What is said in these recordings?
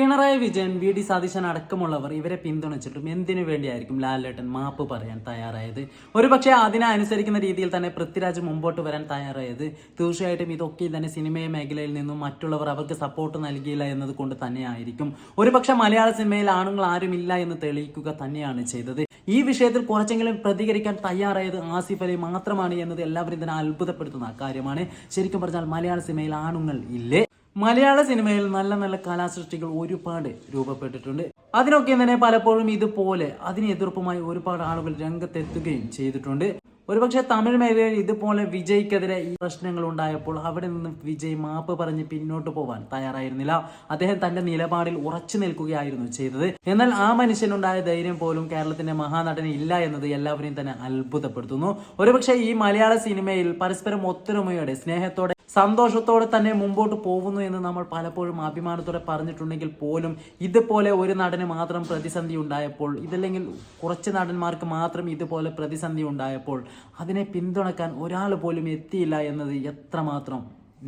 Pinarayi Vijayan, V D Satheesan അടക്കമുള്ളവർ ഇവരെ പിന്തുണച്ചിട്ടും എന്തിനു വേണ്ടിയായിരിക്കും ലാലേട്ടൻ മാപ്പ് പറയാൻ തയ്യാറായത്? ഒരുപക്ഷെ അതിനെ അനുസരിക്കുന്ന രീതിയിൽ തന്നെ പൃഥ്വിരാജ് മുമ്പോട്ട് വരാൻ തയ്യാറായത് തീർച്ചയായിട്ടും ഇതൊക്കെ തന്നെ സിനിമ മേഖലയിൽ നിന്നും മറ്റുള്ളവർ അവർക്ക് സപ്പോർട്ട് നൽകിയില്ല എന്നത് കൊണ്ട് തന്നെയായിരിക്കും. ഒരുപക്ഷെ മലയാള സിനിമയിൽ ആണുങ്ങൾ ആരുമില്ല എന്ന് തെളിയിക്കുക തന്നെയാണ് ചെയ്തത്. ഈ വിഷയത്തിൽ കുറച്ചെങ്കിലും പ്രതികരിക്കാൻ തയ്യാറായത് ആസിഫ് അലി മാത്രമാണ് എന്നത് എല്ലാവരും തന്നെ അത്ഭുതപ്പെടുത്തുന്ന കാര്യമാണ്. ശരിക്കും പറഞ്ഞാൽ മലയാള സിനിമയിൽ ആണുങ്ങൾ ഇല്ലേ? മലയാള സിനിമയിൽ നല്ല നല്ല കലാസൃഷ്ടികൾ ഒരുപാട് രൂപപ്പെട്ടിട്ടുണ്ട്. അതിനൊക്കെ തന്നെ പലപ്പോഴും ഇതുപോലെ അതിന് എതിർപ്പുമായി ഒരുപാട് ആളുകൾ രംഗത്തെത്തുകയും ചെയ്തിട്ടുണ്ട്. ഒരുപക്ഷെ തമിഴ് മേഖലയിൽ ഇതുപോലെ വിജയ്ക്കെതിരെ ഈ പ്രശ്നങ്ങൾ ഉണ്ടായപ്പോൾ അവിടെ നിന്ന് വിജയ് മാപ്പ് പറഞ്ഞ് പിന്നോട്ട് പോവാൻ തയ്യാറായിരുന്നില്ല. അദ്ദേഹം തന്റെ നിലപാടിൽ ഉറച്ചു നിൽക്കുകയായിരുന്നു ചെയ്തത്. എന്നാൽ ആ മനുഷ്യനുണ്ടായ ധൈര്യം പോലും കേരളത്തിന്റെ മഹാനടന് ഇല്ല എന്നത് എല്ലാവരെയും തന്നെ അത്ഭുതപ്പെടുത്തുന്നു. ഒരുപക്ഷെ ഈ മലയാള സിനിമയിൽ പരസ്പരം ഒത്തൊരുമയോടെ, സ്നേഹത്തോടെ, സന്തോഷത്തോടെ തന്നെ മുമ്പോട്ട് പോകുന്നു എന്ന് നമ്മൾ പലപ്പോഴും അഭിമാനത്തോടെ പറഞ്ഞിട്ടുണ്ടെങ്കിൽ പോലും ഇതുപോലെ ഒരു നടന് മാത്രം പ്രതിസന്ധി ഉണ്ടായപ്പോൾ, ഇതല്ലെങ്കിൽ കുറച്ച് നടന്മാർക്ക് മാത്രം ഇതുപോലെ പ്രതിസന്ധി ഉണ്ടായപ്പോൾ അതിനെ പിന്തുണക്കാൻ ഒരാൾ പോലും എത്തിയില്ല എന്നത് എത്രമാത്രം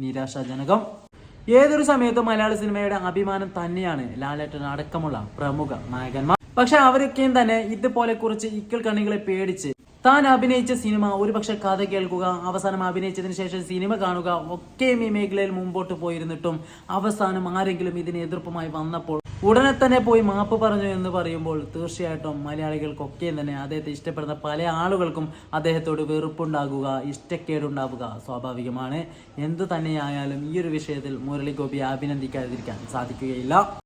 നിരാശാജനകം. ഏതൊരു സമയത്തും മലയാള സിനിമയുടെ അഭിമാനം തന്നെയാണ് ലാലേട്ടൻ അടക്കമുള്ള പ്രമുഖ നായകന്മാർ. പക്ഷെ അവരൊക്കെയും തന്നെ ഇതുപോലെ കുറച്ച് ഇക്കിൾ കണ്ണികളെ പേടിച്ച് താൻ അഭിനയിച്ച സിനിമ, ഒരുപക്ഷെ കഥ കേൾക്കുക, അവസാനം അഭിനയിച്ചതിന് ശേഷം സിനിമ കാണുക, ഒക്കെയും ഈ മേഖലയിൽ മുമ്പോട്ട് പോയിരുന്നിട്ടും അവസാനം ആരെങ്കിലും ഇതിന് എതിർപ്പുമായി വന്നപ്പോൾ ഉടനെ തന്നെ പോയി മാപ്പ് പറഞ്ഞു എന്ന് പറയുമ്പോൾ തീർച്ചയായിട്ടും മലയാളികൾക്കൊക്കെയും തന്നെ അദ്ദേഹത്തെ ഇഷ്ടപ്പെടുന്ന പല ആളുകൾക്കും അദ്ദേഹത്തോട് വെറുപ്പുണ്ടാകുക, ഇഷ്ടക്കേടുണ്ടാവുക സ്വാഭാവികമാണ്. എന്തു തന്നെയായാലും ഈ ഒരു വിഷയത്തിൽ മുരളി ഗോപിയെ അഭിനന്ദിക്കാതിരിക്കാൻ സാധിക്കുകയില്ല.